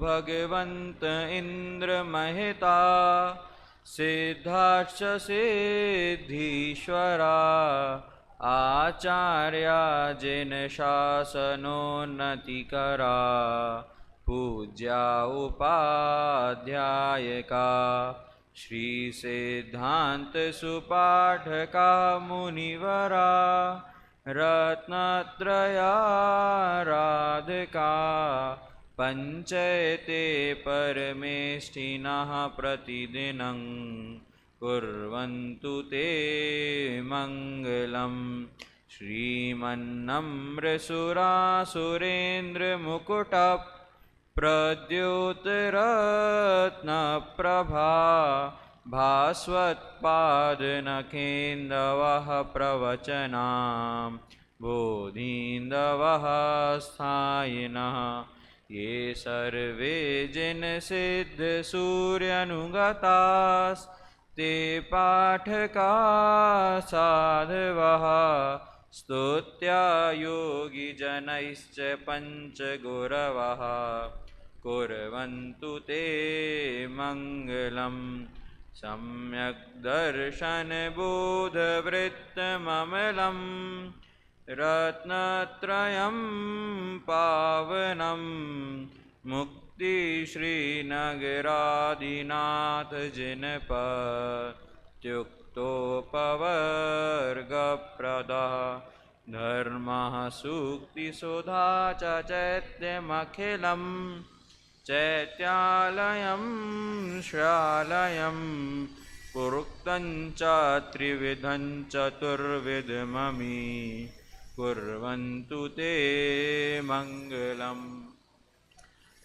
भगवन्त इन्द्र महिता सिद्धाश्च सिद्धीश्वरा आचार्या जिन शासनोन्नतिकरा पूज्या उपाध्यायका श्री सिद्धांत सुपाठका मुनिवरा रत्नत्रयाराधका पंचैते परमेष्ठिनः प्रतिदिनं कुर्वन्तु ते मङ्गलम् श्रीमन्नम्रसुरासुरेन्द्रमुकुट प्रद्योतरत्नप्रभा भास्वत्पादनखेन्दवः प्रवचनां बोधीन्दवः स्थायिनः ये सर्वे जिनसिद्धसूर्यनुगतास्ते पाठका साधवः स्तुत्या योगिजनैश्च पञ्चगुरवः कुर्वन्तु ते मङ्गलम् सम्यक् दर्शनबोधवृत्तममलं रत्नत्रयं पावनं मुक्तिश्रीनगरादिनाथजनपत्युक्तोपवर्गप्रदः धर्मः सूक्तिसुधा च चैत्यमखिलं चैत्यालयं श्रालयं पुरुक्तं च त्रिविधं चतुर्विधममी कुर्वन्तु ते मंगलम।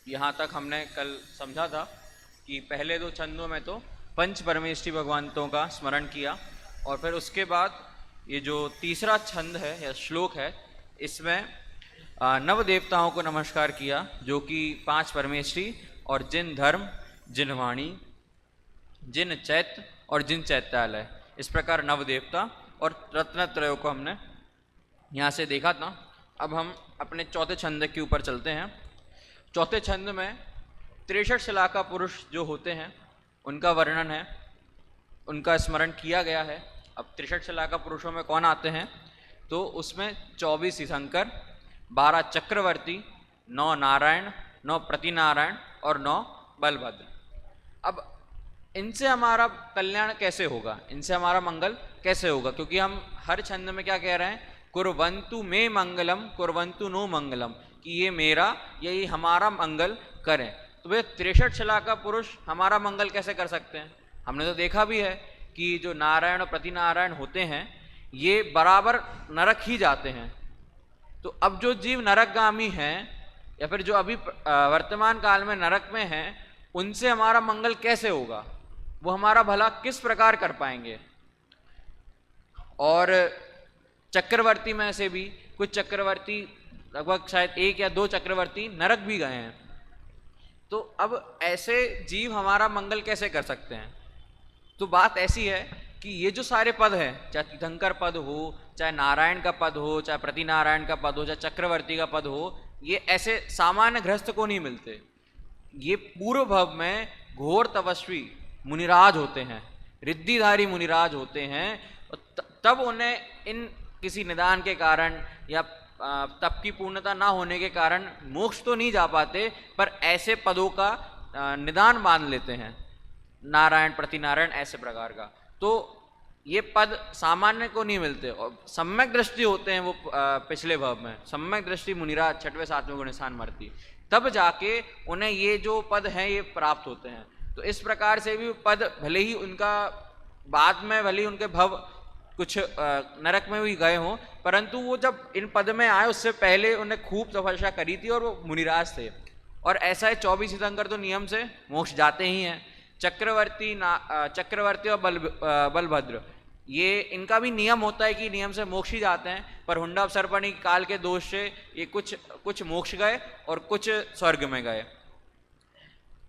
यहाँ तक हमने कल समझा था कि पहले दो छंदों में तो पंच परमेष्ठी भगवंतों का स्मरण किया और फिर उसके बाद ये जो तीसरा छंद है या श्लोक है इसमें नव देवताओं को नमस्कार किया जो कि पांच परमेष्ठी और जिन धर्म, जिन वाणी, जिन चैत्य और जिन चैत्यालय, इस प्रकार नव देवता और रत्नत्रयों को हमने यहाँ से देखा था। अब हम अपने चौथे छंद के ऊपर चलते हैं। चौथे छंद में 63 शिलाका पुरुष जो होते हैं उनका वर्णन है, उनका स्मरण किया गया है। अब 63 शिलाका पुरुषों में कौन आते हैं तो उसमें 24 तीर्थंकर, 12 चक्रवर्ती, 9 नारायण, 9 प्रतिनारायण और 9 बलभद्र। अब इनसे हमारा कल्याण कैसे होगा, इनसे हमारा मंगल कैसे होगा, क्योंकि हम हर छंद में क्या कह रहे हैं, कुर्वन्तु मे मंगलम कुर्वन्तु नो मंगलम, कि ये मेरा या ये हमारा मंगल करें। तो वे 63 शिलाका पुरुष हमारा मंगल कैसे कर सकते हैं। हमने तो देखा भी है कि जो नारायण और प्रतिनारायण होते हैं ये बराबर नरक ही जाते हैं। तो अब जो जीव नरकगामी हैं या फिर जो अभी वर्तमान काल में नरक में हैं उनसे हमारा मंगल कैसे होगा, वो हमारा भला किस प्रकार कर पाएंगे। और चक्रवर्ती में से भी कुछ चक्रवर्ती, लगभग शायद 1 या 2 चक्रवर्ती नरक भी गए हैं। तो अब ऐसे जीव हमारा मंगल कैसे कर सकते हैं। तो बात ऐसी है कि ये जो सारे पद हैं, चाहे तीर्थंकर पद हो, चाहे नारायण का पद हो, चाहे प्रतिनारायण का पद हो, चाहे चक्रवर्ती का पद हो, ये ऐसे सामान्य गृहस्थ को नहीं मिलते। ये पूर्व भव में घोर तपस्वी मुनिराज होते हैं, रिद्धिधारी मुनिराज होते हैं। तब उन्हें इन किसी निदान के कारण या तप की पूर्णता ना होने के कारण मोक्ष तो नहीं जा पाते, पर ऐसे पदों का निदान मान लेते हैं, नारायण प्रतिनारायण ऐसे प्रकार का। तो ये पद सामान्य को नहीं मिलते। और सम्यक दृष्टि होते हैं वो पिछले भव में, सम्यक दृष्टि मुनिराज 6वें 7वें गुण स्थान मरती, तब जाके उन्हें ये जो पद हैं ये प्राप्त होते हैं। तो इस प्रकार से भी पद भले ही उनका बाद में भले ही उनके भव कुछ नरक में भी गए हों, परंतु वो जब इन पद में आए उससे पहले उन्हें खूब तपस्या करी थी और वो मुनिराज थे। और ऐसा है 24 तीर्थंकर तो नियम से मोक्ष जाते ही हैं। चक्रवर्ती और बलभद्र, ये इनका भी नियम होता है कि नियम से मोक्ष ही जाते हैं, पर हुंडा सर्पणी काल के दोष से ये कुछ मोक्ष गए और कुछ स्वर्ग में गए।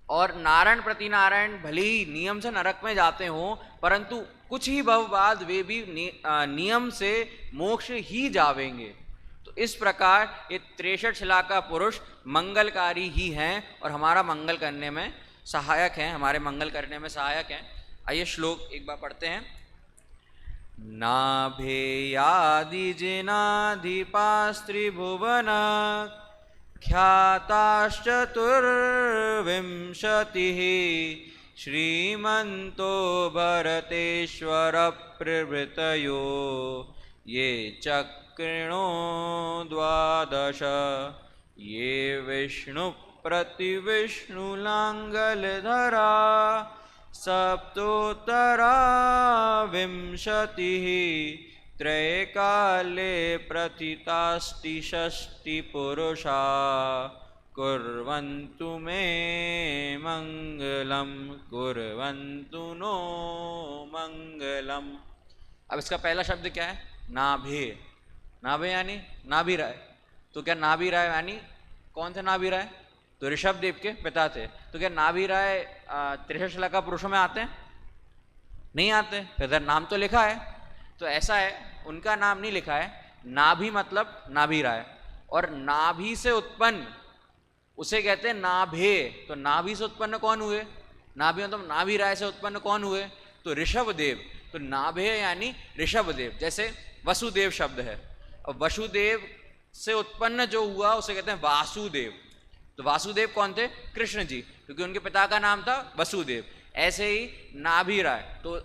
और नारायण प्रतिनारायण भले ही नियम से नरक में जाते हों, परंतु कुछ ही भव बाद वे भी नियम से मोक्ष ही जावेंगे। तो इस प्रकार ये 63 शिला का पुरुष मंगलकारी ही हैं और हमारा मंगल करने में सहायक हैं, हमारे मंगल करने में सहायक हैं। आइए श्लोक एक बार पढ़ते हैं। नाभेयादि जिनाधिपास्त्रिभुवन ख्याताश्चतुर्विंशतिः श्रीमन्तो भरतेश्वर प्रभृतयो ये चक्रिणो 12 ये विष्णु प्रतिविष्णुलाङ्गलधरा सप्तोत्तरा 20 त्रैकाले प्रथितास्ति पुरुषा कुर्वन्तु मे मंगलम कुर्वन्तु नो मंगलम। अब इसका पहला शब्द क्या है? नाभे। नाभे यानी नाभि राय। तो क्या नाभि राय यानी कौन थे नाभि राय? तो ऋषभ देव के पिता थे। तो क्या नाभि राय 63 शिला का पुरुषों में आते हैं? नहीं आते। इधर नाम तो लिखा है। तो ऐसा है, उनका नाम नहीं लिखा है। नाभि मतलब नाभि राय, और नाभि से उत्पन्न उसे कहते हैं नाभे। तो नाभि से उत्पन्न कौन हुए? नाभि मतलब नाभि राय से उत्पन्न कौन हुए? तो ऋषभ देव। तो नाभे यानी ऋषभ देव। जैसे वसुदेव शब्द है, और वसुदेव से उत्पन्न जो हुआ उसे कहते हैं वासुदेव। तो वासुदेव कौन थे? कृष्ण जी, क्योंकि उनके पिता का नाम था वसुदेव। ऐसे ही नाभि राय, तो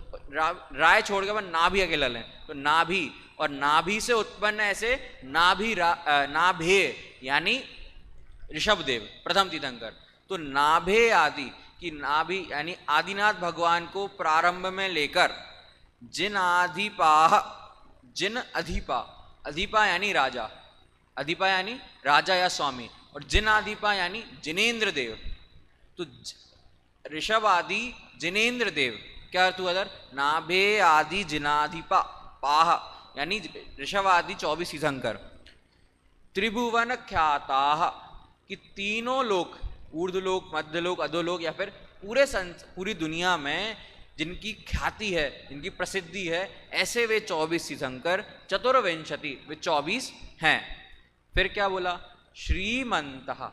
राय छोड़ के नाभि अकेला लें तो नाभि, और नाभि से उत्पन्न ऐसे नाभे यानी ऋषभदेव प्रथम तीर्थंकर। तो नाभे आदि की नाभि यानी आदिनाथ भगवान को प्रारंभ में लेकर जिन अधिपा यानी राजा, अधिपा यानी राजा या स्वामी, और जिन आदिपा यानी जिनेन्द्र देव। तो ऋषभ आदि जिनेन्द्र देव क्या अर्थ हुआ? नाभे आदि जिनाधिपा पाह यानी ऋषभ आदि 24 तीर्थंकर। त्रिभुवन ख्याताः कि तीनों लोक, ऊर्ध्वलोक, मध्यलोक, अधोलोक, या फिर पूरी दुनिया में जिनकी ख्याति है, जिनकी प्रसिद्धि है, ऐसे वे 24 तीर्थंकर। चतुर्विंशति वे 24 हैं। फिर क्या बोला? श्रीमंतः।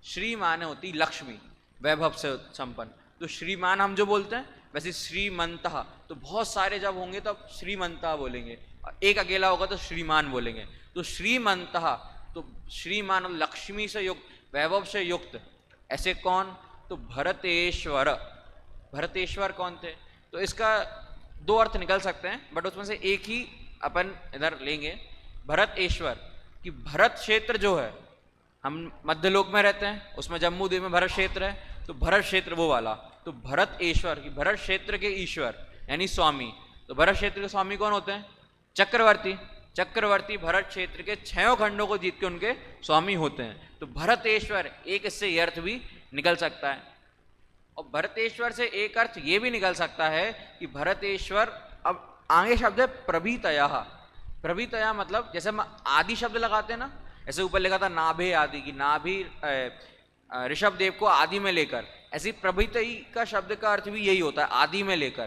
श्री माने होती लक्ष्मी, वैभव से संपन्न। तो श्रीमान हम जो बोलते हैं, वैसे श्रीमंतः तो बहुत सारे जब होंगे तब श्रीमंतः बोलेंगे, एक अकेला होगा तो श्रीमान बोलेंगे। तो श्रीमंतः तो श्रीमान लक्ष्मी से युक्त, वैभव से युक्त। ऐसे कौन? तो भरतेश्वर। भरतेश्वर कौन थे? तो इसका दो अर्थ निकल सकते हैं, बट उसमें से एक ही अपन इधर लेंगे। भरतेश्वर कि भरत क्षेत्र जो है, हम मध्यलोक में रहते हैं, उसमें जम्मू द्वीप में भरत क्षेत्र है, तो भरत क्षेत्र वो वाला। तो भरत ईश्वर की भरत क्षेत्र के ईश्वर यानी स्वामी। तो भरत क्षेत्र के स्वामी कौन होते हैं? चक्रवर्ती। चक्रवर्ती भरत क्षेत्र के 6 खंडों को जीत के उनके स्वामी होते हैं। तो भरतेश्वर, एक इससे यह अर्थ भी निकल सकता है। और भरतेश्वर से एक अर्थ ये भी निकल सकता है कि भरतेश्वर, अब आगे शब्द है प्रभीतया। प्रभीतया मतलब जैसे हम आदि शब्द लगाते हैं ना, ऐसे ऊपर लिखा था नाभे आदि की, नाभि ऋषभ देव को आदि में लेकर, ऐसी प्रभृति का शब्द का अर्थ भी यही होता है, आदि में लेकर।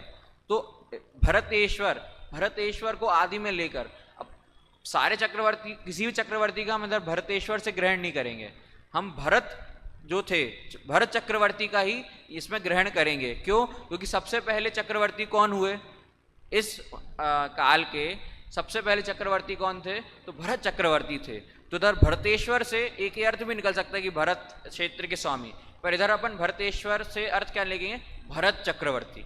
तो भरतेश्वर, भरतेश्वर को आदि में लेकर। अब सारे चक्रवर्ती, किसी भी चक्रवर्ती का हम इधर भरतेश्वर से ग्रहण नहीं करेंगे, हम भरत जो थे, भरत चक्रवर्ती का ही इसमें ग्रहण करेंगे। क्यों? क्योंकि सबसे पहले चक्रवर्ती कौन हुए इस काल के? सबसे पहले चक्रवर्ती कौन थे? तो भरत चक्रवर्ती थे। तो इधर भरतेश्वर से एक ही अर्थ भी निकल सकता है कि भरत क्षेत्र के स्वामी, पर इधर अपन भरतेश्वर से अर्थ क्या लेंगे? भरत चक्रवर्ती।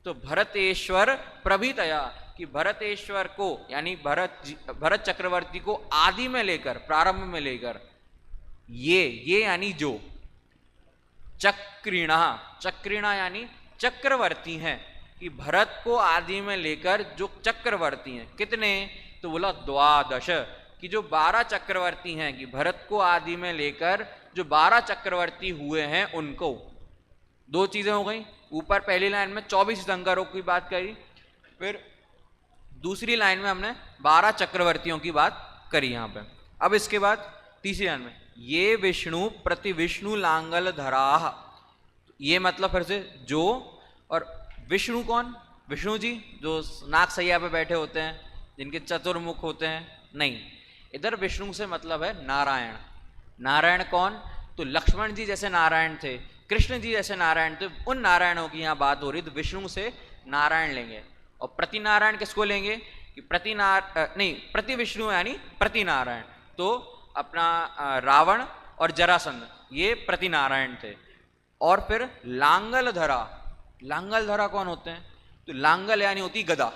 तो भरतेश्वर प्रभीतया कि भरतेश्वर को यानी भरत चक्रवर्ती को आदि में लेकर, प्रारंभ में लेकर, ये यानी जो चक्रिणा, चक्रिणा यानी चक्रवर्ती हैं, कि भरत को आदि में लेकर जो चक्रवर्ती हैं। कितने? तो बोला 12 कि जो 12 चक्रवर्ती हैं, कि भरत को आदि में लेकर जो 12 चक्रवर्ती हुए हैं उनको। दो चीजें हो गई, ऊपर पहली लाइन में 24 तीर्थंकरों की बात करी, फिर दूसरी लाइन में हमने 12 चक्रवर्तियों की बात करी यहाँ पे। अब इसके बाद तीसरी लाइन में ये विष्णु प्रति विष्णु लांगल धराह, ये मतलब फिर से जो, और विष्णु कौन? विष्णु जी जो नाग सैया पे बैठे होते हैं, जिनके चतुर्मुख होते हैं? नहीं, इधर विष्णु से मतलब है नारायण। नारायण कौन? तो लक्ष्मण जी जैसे नारायण थे, कृष्ण जी जैसे नारायण थे, उन नारायणों की यहाँ बात हो रही। तो विष्णु से नारायण लेंगे। और प्रति नारायण किसको लेंगे? कि प्रति विष्णु यानी प्रति नारायण। तो अपना रावण और जरासंध ये प्रति नारायण थे। और फिर लांगल धरा। लांगल धरा कौन होते हैं? तो लांगल यानी होती गदा।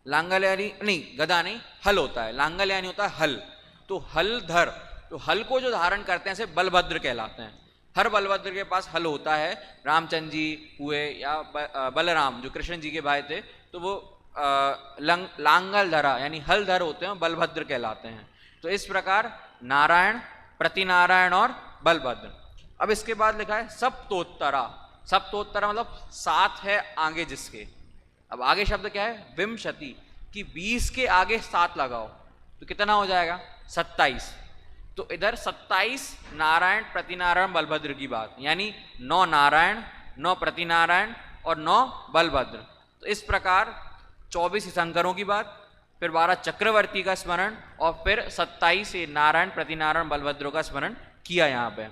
लांगल यानी नहीं, गदा नहीं, हल होता है। लांगल यानी होता है हल। तो हलधर, तो हल को जो धारण करते हैं से बलभद्र कहलाते हैं। हर बलभद्र के पास हल होता है। रामचंद्र जी हुए या बलराम जो कृष्ण जी के भाई थे, तो वो लांगल धरा यानी हलधर होते हैं, बलभद्र कहलाते हैं। तो इस प्रकार नारायण, प्रतिनारायण और बलभद्र। अब इसके बाद लिखा है सप्तोत्तरा। सप्तोत्तरा मतलब 7 है आगे जिसके। अब आगे शब्द क्या है? विंशति, कि 20 के आगे 7 लगाओ तो कितना हो जाएगा? 27। तो इधर 27 नारायण, प्रतिनारायण, बलभद्र की बात, यानी 9 नारायण, 9 प्रतिनारायण और 9 बलभद्र। तो इस प्रकार 24 शंकरों की बात, फिर 12 चक्रवर्ती का स्मरण और फिर 27 नारायण, प्रतिनारायण, बलभद्रों का स्मरण किया। यहाँ पे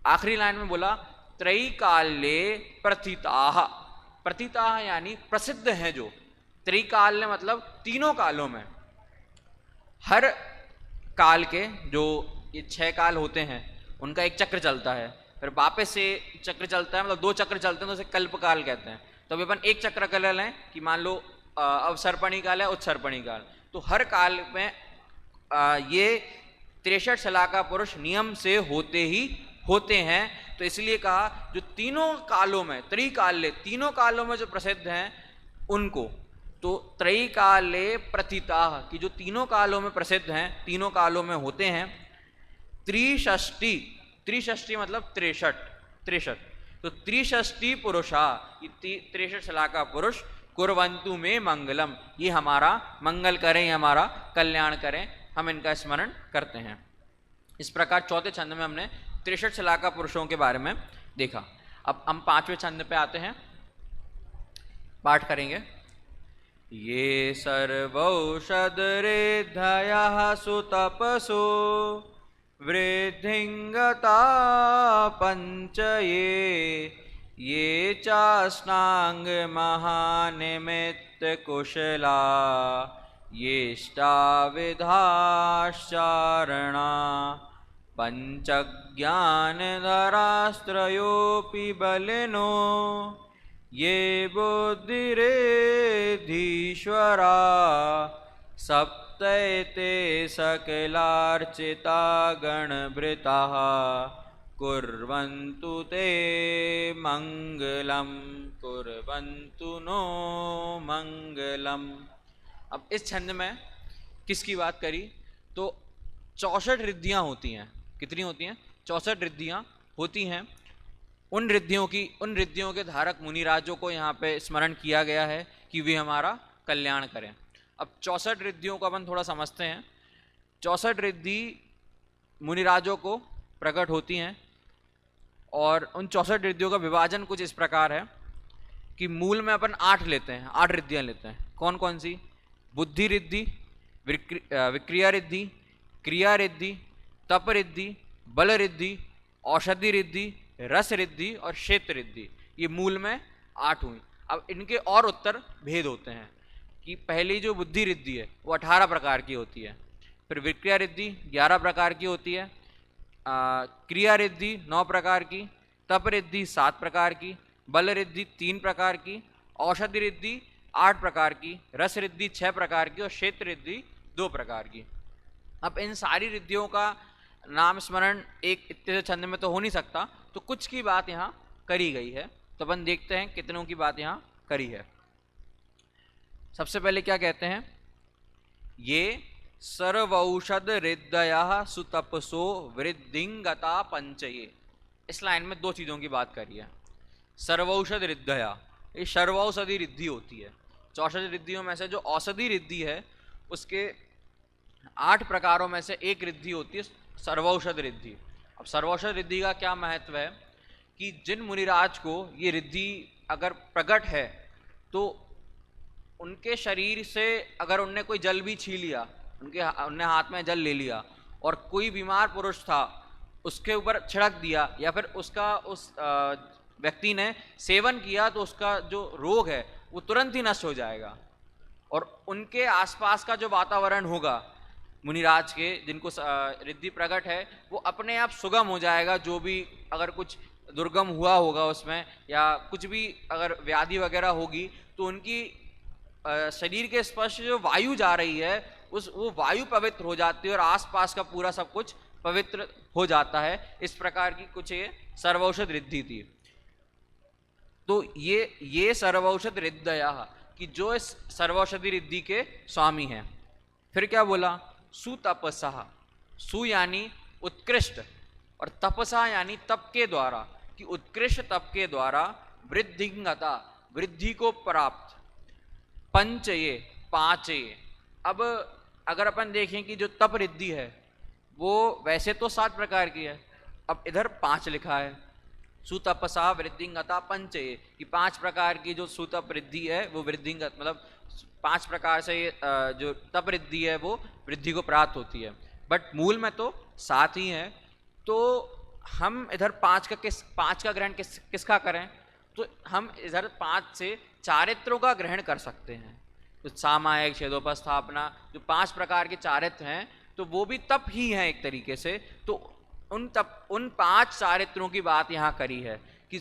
आखिरी लाइन में बोला त्रैकाल्ये प्रथिताः। प्रथिताः यानी प्रसिद्ध हैं जो। त्रैकाल्य मतलब तीनों कालों में, हर काल के जो ये 6 काल होते हैं उनका एक चक्र चलता है, फिर वापस से चक्र चलता है, मतलब 2 चक्र चलते हैं तो उसे कल्पकाल कहते हैं। तो अभी अपन एक चक्र कर लें कि मान लो अवसर्पणी काल है, उत्सर्पणी काल। तो हर काल में ये 63 शलाका पुरुष नियम से होते ही होते हैं। तो इसलिए कहा जो तीनों कालों में, त्रिकाल्य तीनों कालों में जो प्रसिद्ध हैं उनको। तो त्रैकाल्ये प्रथिताः कि जो तीनों कालों में प्रसिद्ध हैं, तीनों कालों में होते हैं। त्रिषष्टि, त्रिषष्टि मतलब 63। तो त्रिषष्टि पुरुषा, 63 शलाका पुरुष कुर्वन्तु में मंगलम, ये हमारा मंगल करें, हमारा कल्याण करें, हम इनका स्मरण करते हैं। इस प्रकार चौथे छंद में हमने 63 शलाका पुरुषों के बारे में देखा। अब हम 5वें छंद पे आते हैं, पाठ करेंगे। ये सर्वौषधरेद्धयः सुतपसो वृद्धिंगता ये चास्नांग महानिमित्त कुशला येष्टाविधाश्चारणा पंचज्ञानधरास्त्रयोऽपि बलिनो ये बुद्धिरेधीश्वरा सप्तैते सकलार्चिता गणभृताः कुर्वन्तु ते मंगलम, कुर्वन्तु नो मंगलम। अब इस छंद में किसकी बात करी? तो 64 रिद्धियाँ होती हैं। कितनी होती हैं? 64 रिद्धियाँ होती हैं। उन रिद्धियों के धारक मुनिराजों को यहाँ पे स्मरण किया गया है कि वे हमारा कल्याण करें। अब 64 रिद्धियों को अपन थोड़ा समझते हैं। 64 रिद्धि मुनिराजों को प्रकट होती हैं और उन 64 रिद्धियों का विभाजन कुछ इस प्रकार है कि मूल में अपन 8 लेते हैं, 8 रिद्धियाँ लेते हैं। कौन कौन सी? बुद्धि रिद्धि, विक्रिया रिद्धि, क्रिया रिद्धि, तप रिद्धि, बल रिद्धि, औषधि रिद्धि, रस रिद्धि और क्षेत्र रिद्धि। ये मूल में 8 हुई। अब इनके और उत्तर भेद होते हैं कि पहली जो बुद्धि रिद्धि है वो 18 प्रकार की होती है, फिर विक्रिया रिद्धि 11 प्रकार की होती है, क्रिया रिद्धि 9 प्रकार की, तप रिद्धि 7 प्रकार की, बल रिद्धि 3 प्रकार की, औषधि रिद्धि 8 प्रकार की, रस रिद्धि 6 प्रकार की और क्षेत्र रिद्धि 2 प्रकार की। अब इन सारी रिद्धियों का नाम स्मरण एक इतने छंद में तो हो नहीं सकता, तो कुछ की बात यहाँ करी गई है। तो अपन देखते हैं कितनों की बात यहाँ करी है। सबसे पहले क्या कहते हैं? ये सर्वौषध रिद्धयः सुतपसो वृद्धिंगता पंचये। इस लाइन में 2 चीज़ों की बात करी है। सर्वौषध रिद्धया, ये सर्वौषधि रिद्धि होती है। 64 रिद्धियों में से जो औषधि रिद्धि है उसके 8 प्रकारों में से एक रिद्धि होती है सर्वौषध रिद्धि। अब सर्वौषध रिद्धि का क्या महत्व है कि जिन मुनिराज को ये रिद्धि अगर प्रकट है तो उनके शरीर से अगर उनने कोई जल भी छीन लिया उनने हाथ में जल ले लिया और कोई बीमार पुरुष था उसके ऊपर छिड़क दिया, या फिर उसका उस व्यक्ति ने सेवन किया, तो उसका जो रोग है वो तुरंत ही नष्ट हो जाएगा। और उनके आसपास का जो वातावरण होगा मुनिराज के, जिनको रिद्धि प्रकट है, वो अपने आप सुगम हो जाएगा। जो भी अगर कुछ दुर्गम हुआ होगा उसमें, या कुछ भी अगर व्याधि वगैरह होगी, तो उनकी शरीर के स्पर्श जो वायु जा रही है वो वायु पवित्र हो जाती है और आसपास का पूरा सब कुछ पवित्र हो जाता है। इस प्रकार की कुछ ये सर्वौषध रिद्धि थी। तो ये सर्वौषध रिद्धया, कि जो इस सर्वौषधि रिद्धि के स्वामी हैं। फिर क्या बोला? सुतपसा, सु यानी उत्कृष्ट और तपसा यानी तप के द्वारा, कि उत्कृष्ट तप के द्वारा वृद्धिंगता, वृद्धि को प्राप्त, पंचये, पांचये। अब अगर अपन देखें कि जो तप रिद्धि है वो वैसे तो 7 प्रकार की है, अब इधर 5 लिखा है। सुतपसा वृद्धिंगता पंचये, कि 5 प्रकार की जो सुतप रिद्धि है वो वृद्धिंगत, मतलब 5 प्रकार से जो तप रिद्धि है वो वृद्धि को प्राप्त होती है। बट मूल में तो 7 ही है। तो हम इधर 5 का ग्रहण किसका करें? तो हम इधर 5 से चारित्रों का ग्रहण कर सकते हैं। तो सामायिक, छेदोपस्थापना, जो 5 प्रकार के चारित्र हैं, तो वो भी तप ही है एक तरीके से। तो उन 5 चारित्रों की बात यहाँ करी है कि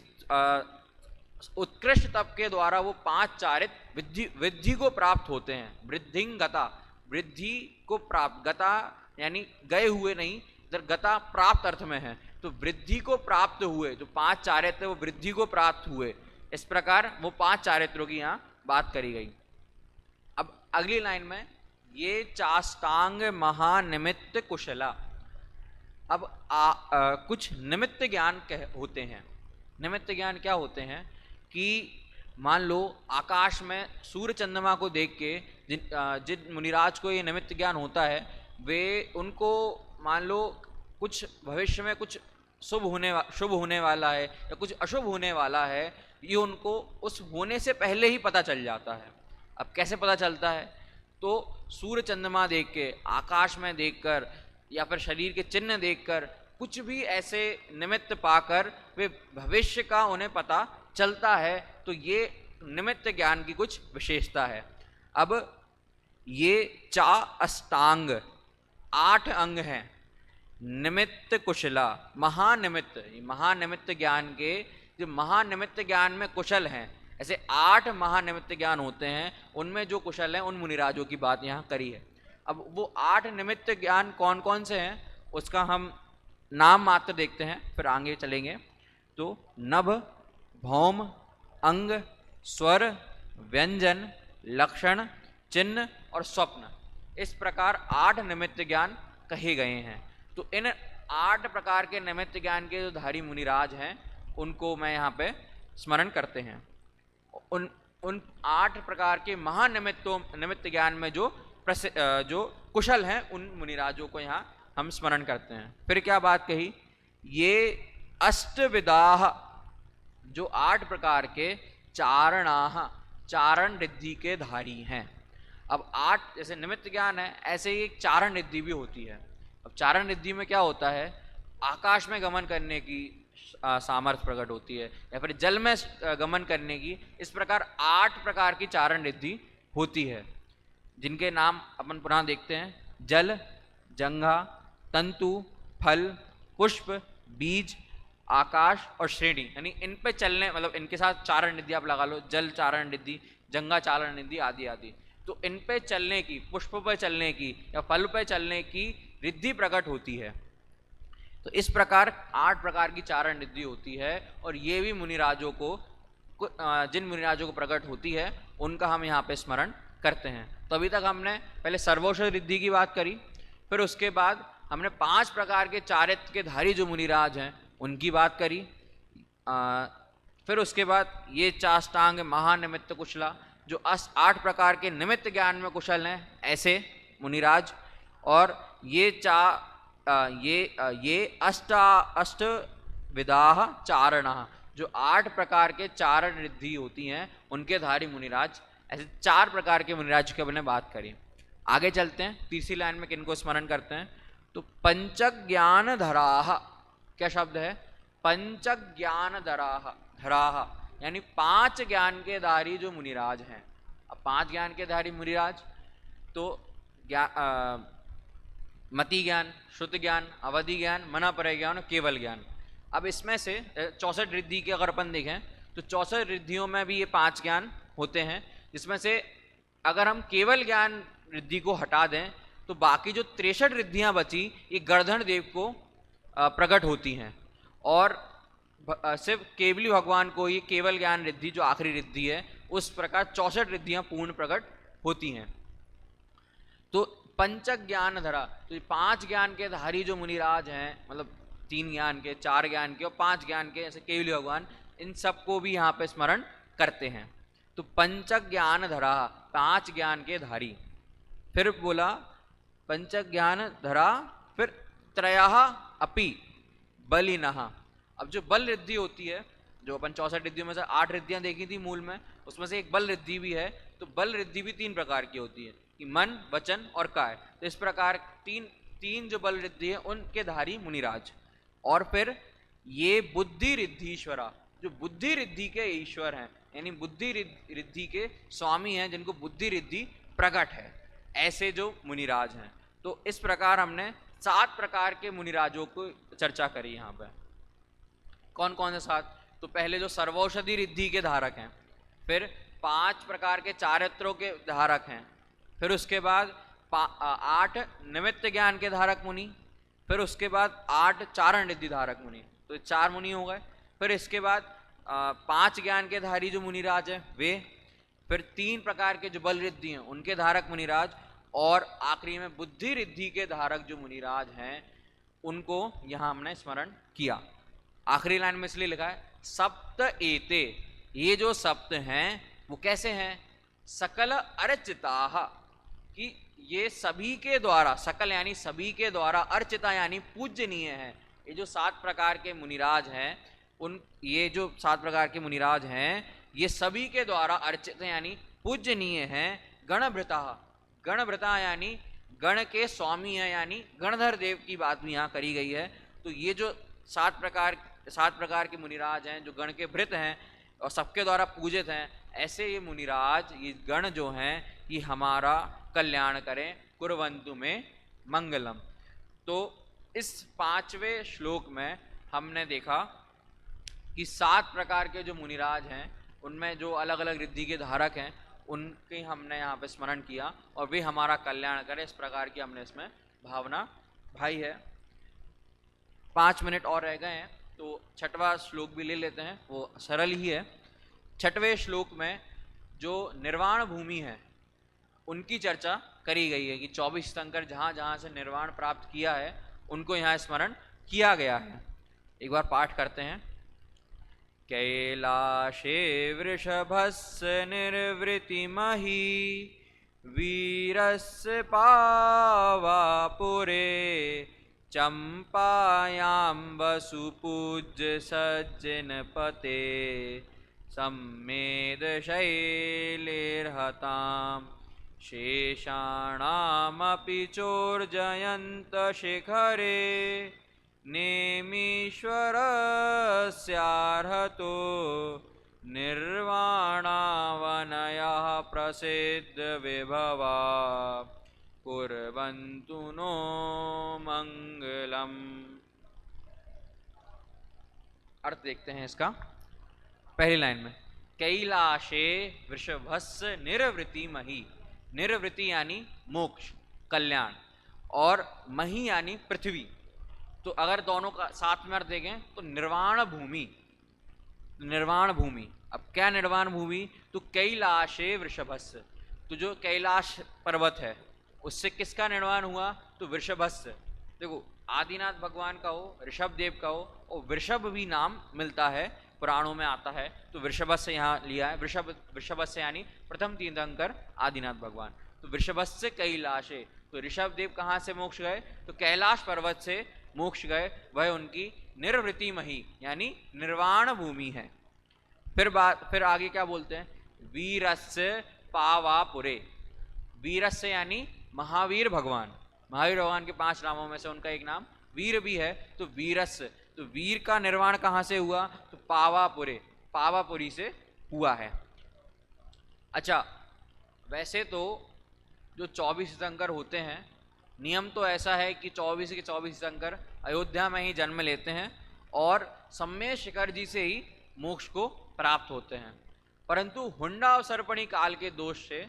उत्कृष्ट तप के द्वारा वो 5 चारित्र वृद्धि को प्राप्त होते हैं। वृद्धिंगता, वृद्धि को प्राप्त, गता यानी गए हुए नहीं, इधर गता प्राप्त अर्थ में है। तो वृद्धि को प्राप्त हुए, जो 5 चारित्र वो वृद्धि को प्राप्त हुए। इस प्रकार वो 5 चारित्रों की यहाँ बात करी गई। अब अगली लाइन में ये चाष्टांग महानिमित्त कुशला। अब कुछ निमित्त ज्ञान होते हैं। निमित्त ज्ञान क्या होते हैं? कि मान लो आकाश में सूर्य चंद्रमा को देख के जिन मुनिराज को ये निमित्त ज्ञान होता है, वे उनको मान लो कुछ भविष्य में कुछ शुभ होने वाला है या कुछ अशुभ होने वाला है, ये उनको उस होने से पहले ही पता चल जाता है। अब कैसे पता चलता है? तो सूर्य चंद्रमा देख के, आकाश में देखकर, या फिर शरीर के चिन्ह देखकर, कुछ भी ऐसे निमित्त पाकर वे भविष्य का उन्हें पता चलता है। तो ये निमित्त ज्ञान की कुछ विशेषता है। अब ये अष्टांग 8 अंग हैं। निमित्त कुशला, महानिमित्त ज्ञान के, जो महानिमित्त ज्ञान में कुशल हैं, ऐसे 8 महानिमित्त ज्ञान होते हैं। उनमें जो कुशल हैं उन मुनिराजों की बात यहाँ करी है। अब वो 8 निमित्त ज्ञान कौन कौन से हैं उसका हम नाम मात्र देखते हैं, फिर आगे चलेंगे। तो नभ, भौम, अंग, स्वर, व्यंजन, लक्षण, चिन्ह और स्वप्न, इस प्रकार 8 निमित्त ज्ञान कहे गए हैं। तो इन 8 प्रकार के निमित्त ज्ञान के जो धारी मुनिराज हैं उनको मैं यहाँ पे स्मरण करते हैं। उन 8 प्रकार के निमित्त ज्ञान में जो कुशल हैं उन मुनिराजों को यहाँ हम स्मरण करते हैं। फिर क्या बात कही? ये अष्टविदाह, जो 8 प्रकार के चारणाह, चारण रिद्धि के धारी हैं। अब 8 जैसे निमित्त ज्ञान है, ऐसे ही एक चारण रिद्धि भी होती है। अब चारण रिद्धि में क्या होता है? आकाश में गमन करने की सामर्थ्य प्रकट होती है, या फिर जल में गमन करने की। इस प्रकार 8 प्रकार की चारण रिद्धि होती है, जिनके नाम अपन पुनः देखते हैं। जल, जंघा, तंतु, फल, पुष्प, बीज, आकाश और श्रेणी, यानी इन पे चलने, मतलब इनके साथ चारण रिद्धि आप लगा लो, जल चारण रिद्धि, जंघा चारण रिद्धि आदि आदि। तो इन पे चलने की, पुष्प पे चलने की या फल पे चलने की रिद्धि प्रकट होती है। तो इस प्रकार 8 प्रकार की चारण रिद्धि होती है, और ये भी मुनिराजों को, जिन मुनिराजों को प्रकट होती है उनका हम यहाँ पे स्मरण करते हैं। तो अभी तक हमने पहले सर्वौषध रिद्धि की बात करी, फिर उसके बाद हमने 5 प्रकार के चारित्र के धारी जो मुनिराज हैं उनकी बात करी। फिर उसके बाद ये चाष्टांग महानिमित्त कुशला, जो 8 प्रकार के निमित्त ज्ञान में कुशल हैं ऐसे मुनिराज। और ये अष्ट विदाह चारणः, जो 8 प्रकार के चारण रिद्धि होती हैं उनके धारी मुनिराज। ऐसे 4 प्रकार के मुनिराज की हमने बात करी। आगे चलते हैं, तीसरी लाइन में किनको स्मरण करते हैं, तो पंचज्ञान धराह, क्या शब्द है, पंचज्ञान धराह, धराह यानी 5 ज्ञान के धारी जो मुनिराज हैं। अब 5 ज्ञान के धारी मुनिराज तो मति ज्ञान, श्रुति ज्ञान, अवधि ज्ञान, मनापरय ज्ञान और केवल ज्ञान। अब इसमें से 64 रिद्धि के अगर अपन देखें तो 64 रिद्धियों में भी ये 5 ज्ञान होते हैं, जिसमें से अगर हम केवल ज्ञान रिद्धि को हटा दें तो बाकी जो 63 रिद्धियां बची ये गणधर देव को प्रकट होती हैं, और सिर्फ केवली भगवान को ये केवल ज्ञान रिद्धि जो आखिरी रिद्धि है उस प्रकार 64 रिद्धियां पूर्ण प्रकट होती हैं। तो पंच ज्ञान धरा, तो 5 ज्ञान के धारी जो मुनिराज हैं, मतलब 3 ज्ञान के, 4 ज्ञान के और 5 ज्ञान के, ऐसे केवली भगवान, इन सबको भी यहाँ पे स्मरण करते हैं। तो पंच ज्ञान धरा, 5 ज्ञान के धारी। फिर बोला पंच ज्ञान धरा, फिर त्रयः अपि बलिनः। अब जो बल रिद्धि होती है, जो अपन 64 रिद्धियों में से 8 रिद्धियां देखी थी मूल में, उसमें से एक बल रिद्धि भी है। तो बल रिद्धि भी 3 प्रकार की होती है कि मन, वचन और काय। तो इस प्रकार तीन जो बल रिद्धि है उनके धारी मुनिराज। और फिर ये बुद्धि रिद्धीश्वरा, जो बुद्धि रिद्धि के ईश्वर हैं, यानी बुद्धि रिद्धि के स्वामी हैं, जिनको बुद्धि रिद्धि प्रकट है, ऐसे जो मुनिराज हैं। तो इस प्रकार हमने 7 प्रकार के मुनिराजों को चर्चा करी यहाँ पे। कौन कौन से 7? तो पहले जो सर्वौषधि रिद्धि के धारक हैं, फिर 5 प्रकार के चारित्रों के धारक हैं, फिर उसके बाद 8 निमित्त ज्ञान के धारक मुनि, फिर उसके बाद 8 चारण रिद्धि धारक मुनि, तो 4 मुनि हो गए। फिर इसके बाद 5 ज्ञान के धारी जो मुनिराज हैं वे, फिर 3 प्रकार के जो बल रिद्धि हैं उनके धारक मुनिराज, और आखिरी में बुद्धि रिद्धि के धारक जो मुनिराज हैं उनको यहाँ हमने स्मरण किया। आखिरी लाइन में इसलिए लिखा है सप्त एते, ये जो सप्त हैं वो कैसे हैं? सकल अर्चिताः, कि ये सभी के द्वारा, सकल यानी सभी के द्वारा, अर्चिता यानी पूजनीय है। ये जो 7 प्रकार के मुनिराज हैं, ये जो 7 प्रकार के मुनिराज हैं ये सभी के द्वारा अर्चित यानी पूजनीय हैं। गणभृता, गणभृता यानी गण के स्वामी है, यानी गणधर देव की बात भी यहाँ करी गई है। तो ये जो 7 प्रकार के मुनिराज हैं जो गण के भृत हैं और सबके द्वारा पूजित हैं, ऐसे ये मुनिराज, ये गण जो हैं ये हमारा कल्याण करें, कुर्वन्तु में मंगलम। तो इस 5वें श्लोक में हमने देखा कि 7 प्रकार के जो मुनिराज हैं उनमें जो अलग अलग रिद्धि के धारक हैं उनके हमने यहाँ पे स्मरण किया और वे हमारा कल्याण करें, इस प्रकार की हमने इसमें भावना भाई है। 5 मिनट और रह गए हैं तो 6वां श्लोक भी ले लेते हैं, वो सरल ही है। 6वें श्लोक में जो निर्वाण भूमि है उनकी चर्चा करी गई है कि 24 तीर्थंकर जहाँ जहाँ से निर्वाण प्राप्त किया है उनको यहाँ स्मरण किया गया है। एक बार पाठ करते हैं। कैलाशे वृषभस्य निर्वृतिमहि वीरस्य पावापुरे चंपायां वसुपूज्य सज्जनपते सम्मेदशैलेर्हतां शेषाणामपि चोर्जयन्त शिखरे नेमीश्वरस्यार्हतो निर्वाणावनयः प्रसिद्ध विभवा कुर्वन्तु नो मंगलम्। अर्थ देखते हैं इसका। पहली लाइन में कैलाशे वृषभस्य निर्वृतिमहि, निर्वृति यानी मोक्ष, कल्याण, और मही यानी पृथ्वी। तो अगर दोनों का साथ में अर्थ देखें तो निर्वाण भूमि, निर्वाण भूमि। अब क्या निर्वाण भूमि? तो कैलाशे वृषभस्य, तो जो कैलाश पर्वत है उससे किसका निर्वाण हुआ? तो वृषभस्य। देखो आदिनाथ भगवान का हो, ऋषभ देव का हो, और वृषभ भी नाम मिलता है, पुराणों में आता है, तो वृषभस्य यहाँ लिया है। वृषभस्य यानी प्रथम तीर्थंकर आदिनाथ भगवान। तो वृषभस्य कैलाशे, तो ऋषभ देव कहाँ से मोक्ष गए? तो कैलाश पर्वत से मोक्ष गए, वह उनकी निर्वृतिमहि यानी निर्वाण भूमि है। फिर आगे क्या बोलते हैं? वीरस्य पावापुरे, वीरस्य यानी महावीर भगवान। महावीर भगवान के 5 नामों में से उनका एक नाम वीर भी है, तो वीरस, तो वीर का निर्माण कहाँ से हुआ? तो पावापुरे, पावापुरी से हुआ है। अच्छा, वैसे तो जो 24 तीर्थंकर होते हैं, नियम तो ऐसा है कि 24 के 24 तीर्थंकर अयोध्या में ही जन्म लेते हैं और सम्मेद शिखर जी से ही मोक्ष को प्राप्त होते हैं। परंतु हुंडा और सर्पणी काल के दोष से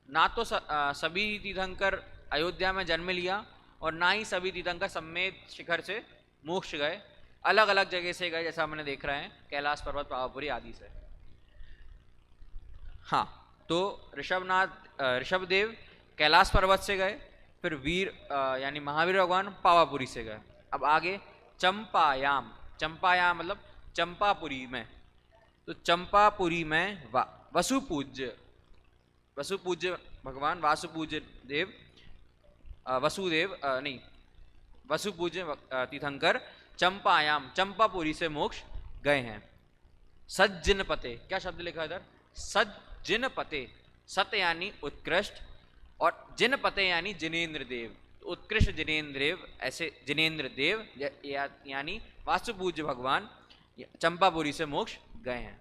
ना तो सभी तीर्थंकर अयोध्या में जन्म लिया और ना ही सभी तीर्थंकर सम्मेद शिखर से मोक्ष गए, अलग अलग जगह से गए, जैसा हमने देख रहे हैं कैलाश पर्वत, पावापुरी आदि से। हाँ, तो ऋषभदेव कैलाश पर्वत से गए, फिर वीर यानी महावीर भगवान पावापुरी से गए। अब आगे चंपायाम, चंपायाम मतलब चंपापुरी में, तो चंपापुरी में वसुपूज्य भगवान वसुपूज्य तीर्थंकर चंपायाम, चंपापुरी से मोक्ष गए हैं। सज्जिनपते, क्या शब्द लिखा है इधर? सज्जिनपते, सत यानी उत्कृष्ट और जिनपते यानी जिनेन्द्र देव, उत्कृष्ट जिनेन्द्र देव, ऐसे जिनेन्द्र देव यानी वासुपूज्य भगवान चंपापुरी से मोक्ष गए हैं।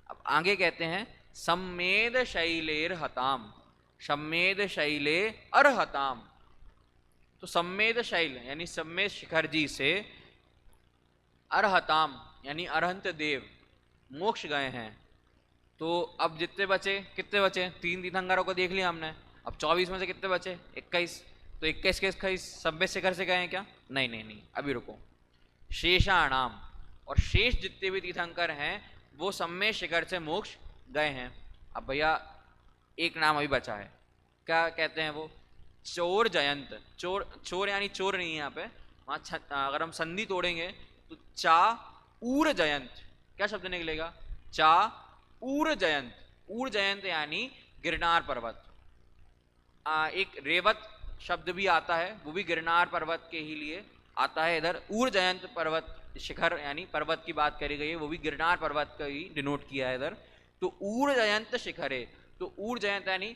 अब आगे कहते हैं सम्मेद शैलेर हताम, सम्मेद शैले अर्हताम, तो सम्मेद शैल यानी सम्मेद शिखर जी से अर्हताम यानी अरहंत देव मोक्ष गए हैं। तो अब जितने बचे, कितने बचे? 3 तीर्थंकरों को देख लिया हमने, अब 24 में से कितने बचे? 21, तो 21 के 21 सम्मेद शिखर से गए हैं क्या? नहीं, अभी रुको। शेषाणाम, और शेष जितने भी तीर्थंकर हैं वो सम्मेद शिखर से मोक्ष गए हैं। अब भैया एक नाम अभी बचा है, क्या कहते हैं वो? चोर जयंत। चोर यानी चोर नहीं है यहाँ पे, वहाँ अगर हम संधि तोड़ेंगे तो चा ऊर जयंत, क्या शब्द निकलेगा? चा ऊर जयंत, ऊर जयंत यानी गिरनार पर्वत। एक रेवत शब्द भी आता है, वो भी गिरनार पर्वत के ही लिए आता है। इधर ऊर जयंत पर्वत शिखर यानी पर्वत की बात करी गई है, वो भी गिरनार पर्वत का ही डिनोट किया है इधर। तो ऊर जयंत शिखरे, तो ऊर जयंत यानी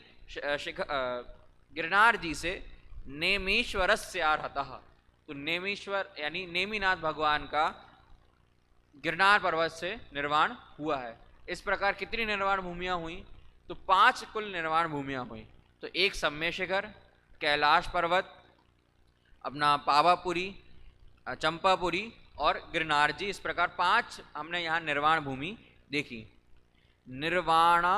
गिरनार जी से नेमीश्वरस्य अर्हतः, तो नेमीश्वर यानी नेमीनाथ भगवान का गिरनार पर्वत से निर्वाण हुआ है। इस प्रकार कितनी निर्वाण भूमियाँ हुई? तो 5 कुल निर्वाण भूमियाँ हुई। तो एक सम्मेद शिखर, कैलाश पर्वत, अपना पावापुरी, चंपापुरी और गिरनार जी, इस प्रकार 5 हमने यहाँ निर्वाण भूमि देखी। निर्वाणा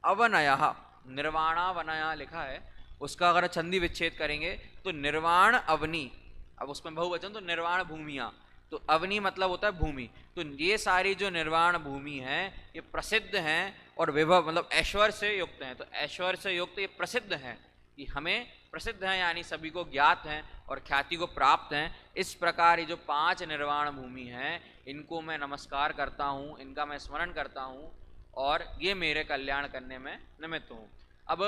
अवनयः, निर्वाणावनया लिखा है, उसका अगर संधि विच्छेद करेंगे तो निर्वाण अवनी, अब उसमें बहुवचन तो निर्वाण भूमियाँ, तो अवनी मतलब होता है भूमि। तो ये सारी जो निर्वाण भूमि है ये प्रसिद्ध हैं और विभव मतलब ऐश्वर्य से युक्त हैं। तो ऐश्वर्य से युक्त ये प्रसिद्ध हैं, कि हमें प्रसिद्ध हैं यानी सभी को ज्ञात हैं और ख्याति को प्राप्त हैं। इस प्रकार ये जो 5 निर्वाण भूमि हैं इनको मैं नमस्कार करता हूँ, इनका मैं स्मरण करता हूँ और ये मेरे कल्याण करने में निमित्त हूँ। अब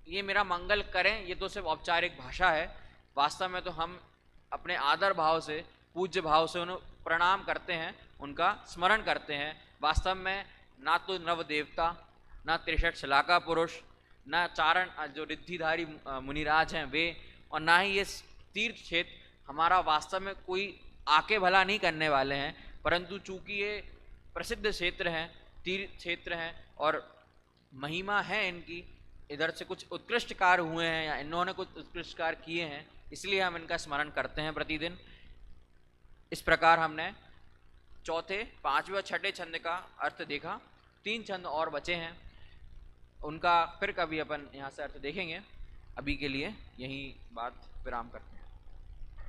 ये मेरा मंगल करें, ये तो सिर्फ औपचारिक भाषा है, वास्तव में तो हम अपने आदर भाव से, पूज्य भाव से उन्हें प्रणाम करते हैं, उनका स्मरण करते हैं। वास्तव में ना तो नव देवता, ना 63 शलाका पुरुष, ना चारण जो रिद्धिधारी मुनिराज हैं वे, और ना ही ये तीर्थ क्षेत्र हमारा वास्तव में कोई आके भला नहीं करने वाले हैं, परंतु चूंकि ये प्रसिद्ध क्षेत्र हैं, तीर्थ क्षेत्र हैं और महिमा है इनकी, इधर से कुछ उत्कृष्ट कार्य हुए हैं या इन्होंने कुछ उत्कृष्ट कार्य किए हैं, इसलिए हम इनका स्मरण करते हैं प्रतिदिन। इस प्रकार हमने चौथे, 5वें और 6ठे छंद का अर्थ देखा। 3 छंद और बचे हैं, उनका फिर कभी अपन यहाँ से अर्थ देखेंगे। अभी के लिए यही बात विराम करते हैं।